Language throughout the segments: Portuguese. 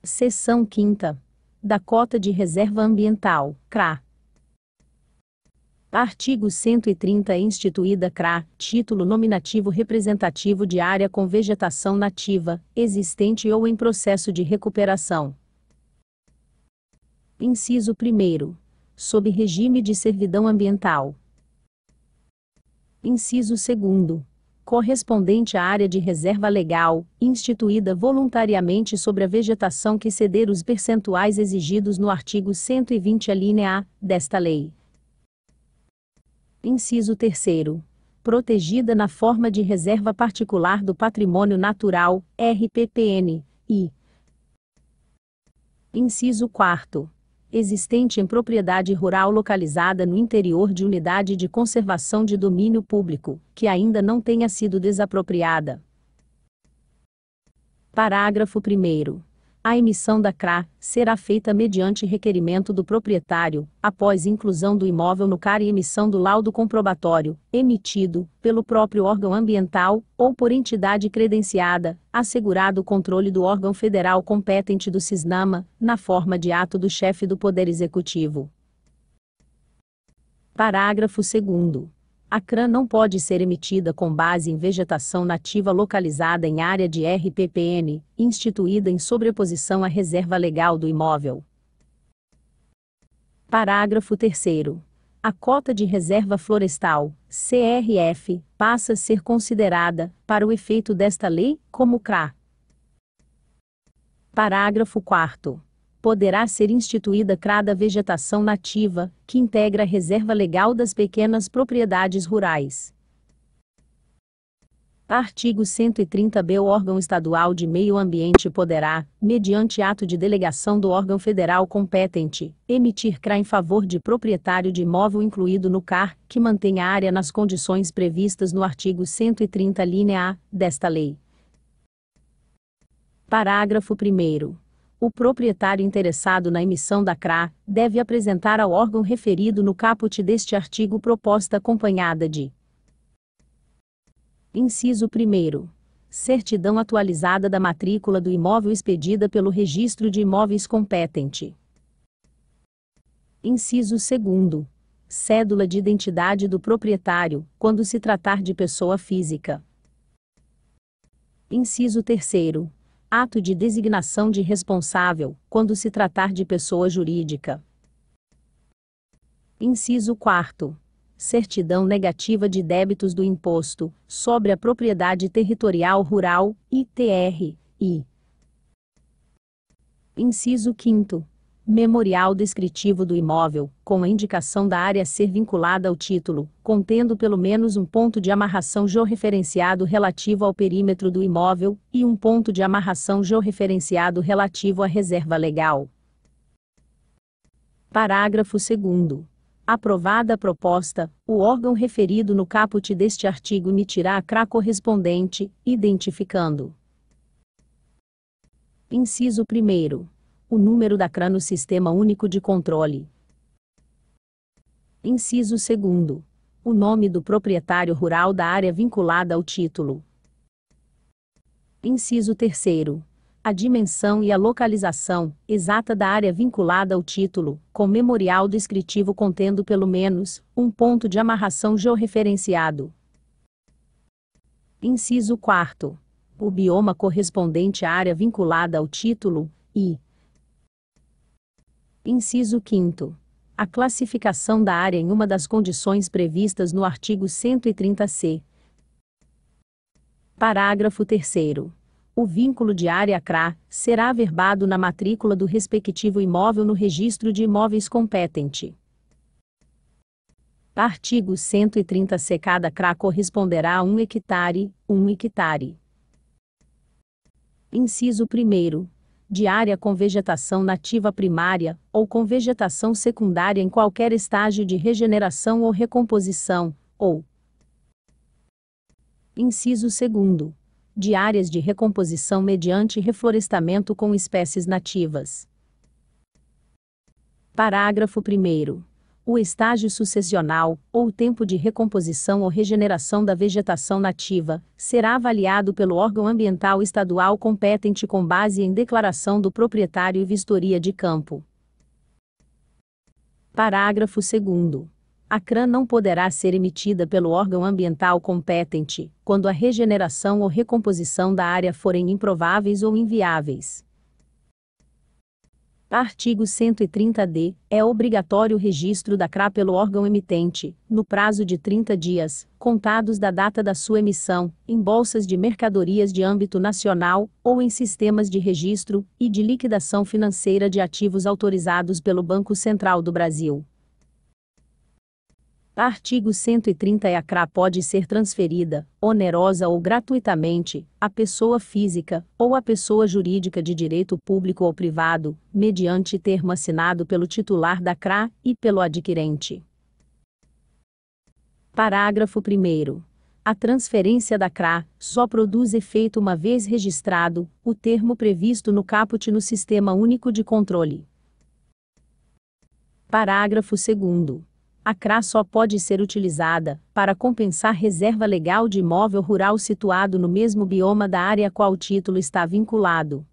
Seção 5ª. Da Cota de Reserva Ambiental, CRA. Artigo 130. Instituída CRA, título nominativo representativo de área com vegetação nativa, existente ou em processo de recuperação. Inciso 1º. Sob regime de servidão ambiental. Inciso 2º. Correspondente à área de reserva legal, instituída voluntariamente sobre a vegetação que exceder os percentuais exigidos no artigo 120 alínea A desta lei. Inciso 3º. Protegida na forma de reserva particular do patrimônio natural, RPPN, e. Inciso 4º. Existente em propriedade rural localizada no interior de unidade de conservação de domínio público, que ainda não tenha sido desapropriada. Parágrafo 1º. A emissão da CRA será feita mediante requerimento do proprietário, após inclusão do imóvel no CAR e emissão do laudo comprobatório, emitido pelo próprio órgão ambiental ou por entidade credenciada, assegurado o controle do órgão federal competente do CISNAMA, na forma de ato do chefe do Poder Executivo. Parágrafo 2º. A CRA não pode ser emitida com base em vegetação nativa localizada em área de RPPN, instituída em sobreposição à reserva legal do imóvel. Parágrafo 3º. A cota de reserva florestal, CRF, passa a ser considerada, para o efeito desta lei, como CRA. Parágrafo 4º. Poderá ser instituída CRA da vegetação nativa, que integra a reserva legal das pequenas propriedades rurais. Artigo 130b. O órgão estadual de meio ambiente poderá, mediante ato de delegação do órgão federal competente, emitir CRA em favor de proprietário de imóvel incluído no CAR, que mantenha a área nas condições previstas no artigo 130 alínea A desta lei. Parágrafo 1º. O proprietário interessado na emissão da CRA deve apresentar ao órgão referido no caput deste artigo proposta acompanhada de: Inciso 1º. Certidão atualizada da matrícula do imóvel expedida pelo Registro de Imóveis competente. Inciso 2º. Cédula de identidade do proprietário, quando se tratar de pessoa física. Inciso 3º. Ato de designação de responsável, quando se tratar de pessoa jurídica. Inciso 4º. Certidão negativa de débitos do Imposto sobre a Propriedade Territorial Rural, ITR, e. Inciso 5º. Memorial descritivo do imóvel, com a indicação da área a ser vinculada ao título, contendo pelo menos um ponto de amarração georreferenciado relativo ao perímetro do imóvel, e um ponto de amarração georreferenciado relativo à reserva legal. Parágrafo 2º. Aprovada a proposta, o órgão referido no caput deste artigo emitirá a CRA correspondente, identificando: Inciso 1º. O número da CRA no Sistema Único de Controle. Inciso 2º. O nome do proprietário rural da área vinculada ao título. Inciso 3º. A dimensão e a localização exata da área vinculada ao título, com memorial descritivo contendo pelo menos um ponto de amarração georreferenciado. Inciso 4º. O bioma correspondente à área vinculada ao título, e. Inciso 5º. A classificação da área em uma das condições previstas no artigo 130-C. Parágrafo 3º. O vínculo de área CRA será averbado na matrícula do respectivo imóvel no Registro de Imóveis competente. Artigo 130-C. Cada CRA corresponderá a 1 hectare, 1 hectare. Inciso 1º. De área com vegetação nativa primária, ou com vegetação secundária em qualquer estágio de regeneração ou recomposição, ou. Inciso 2º. De áreas de recomposição mediante reflorestamento com espécies nativas. Parágrafo 1º. o estágio sucessional, ou o tempo de recomposição ou regeneração da vegetação nativa, será avaliado pelo órgão ambiental estadual competente com base em declaração do proprietário e vistoria de campo. Parágrafo 2º. A CRAN não poderá ser emitida pelo órgão ambiental competente, quando a regeneração ou recomposição da área forem improváveis ou inviáveis. Artigo 130-D. É obrigatório o registro da CRA pelo órgão emitente, no prazo de 30 dias, contados da data da sua emissão, em bolsas de mercadorias de âmbito nacional, ou em sistemas de registro e de liquidação financeira de ativos autorizados pelo Banco Central do Brasil. Artigo 130. A CRA pode ser transferida, onerosa ou gratuitamente, à pessoa física, ou à pessoa jurídica de direito público ou privado, mediante termo assinado pelo titular da CRA, e pelo adquirente. Parágrafo 1º. A transferência da CRA só produz efeito uma vez registrado o termo previsto no caput no Sistema Único de Controle. Parágrafo 2º. A CRA só pode ser utilizada para compensar reserva legal de imóvel rural situado no mesmo bioma da área a qual o título está vinculado.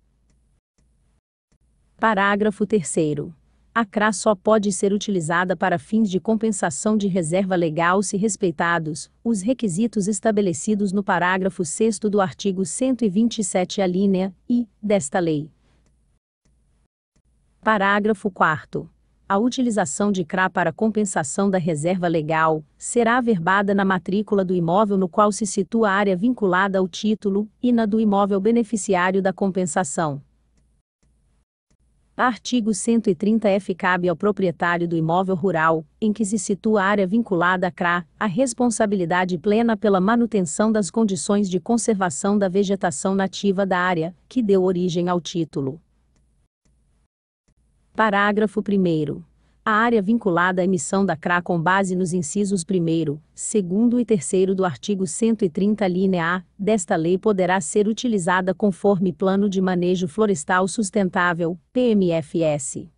Parágrafo 3º. A CRA só pode ser utilizada para fins de compensação de reserva legal se respeitados os requisitos estabelecidos no parágrafo 6º do artigo 127 alínea I desta lei. Parágrafo 4º. A utilização de CRA para compensação da reserva legal será averbada na matrícula do imóvel no qual se situa a área vinculada ao título e na do imóvel beneficiário da compensação. Artigo 130-F. Cabe ao proprietário do imóvel rural, em que se situa a área vinculada à CRA, a responsabilidade plena pela manutenção das condições de conservação da vegetação nativa da área, que deu origem ao título. Parágrafo 1º. A área vinculada à emissão da CRA com base nos incisos 1º, 2º e 3º do artigo 130 alínea A desta lei poderá ser utilizada conforme Plano de Manejo Florestal Sustentável, PMFS.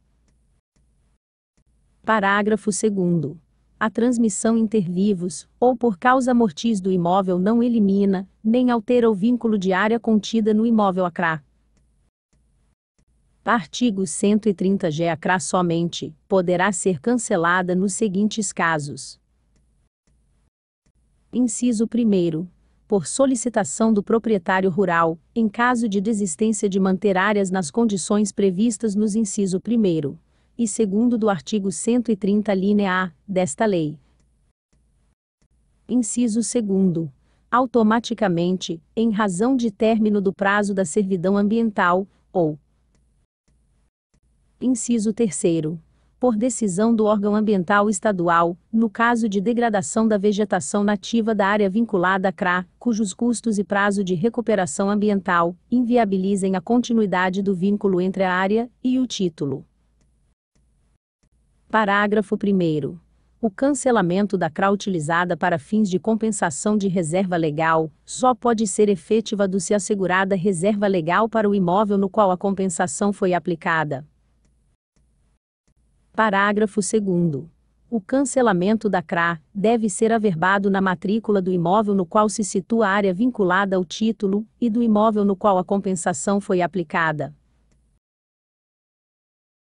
Parágrafo 2º. A transmissão inter vivos, ou por causa mortis do imóvel não elimina, nem altera o vínculo de área contida no imóvel a CRA. Artigo 130-G. A CRA somente poderá ser cancelada nos seguintes casos. Inciso 1º. Por solicitação do proprietário rural, em caso de desistência de manter áreas nas condições previstas nos inciso 1º e 2º do artigo 130 alínea A desta lei. Inciso 2º. Automaticamente, em razão de término do prazo da servidão ambiental, ou Inciso 3º. Por decisão do órgão ambiental estadual, no caso de degradação da vegetação nativa da área vinculada à CRA, cujos custos e prazo de recuperação ambiental inviabilizem a continuidade do vínculo entre a área e o título. Parágrafo 1º. O cancelamento da CRA utilizada para fins de compensação de reserva legal só pode ser efetivado se assegurada reserva legal para o imóvel no qual a compensação foi aplicada. Parágrafo 2º. O cancelamento da CRA deve ser averbado na matrícula do imóvel no qual se situa a área vinculada ao título e do imóvel no qual a compensação foi aplicada.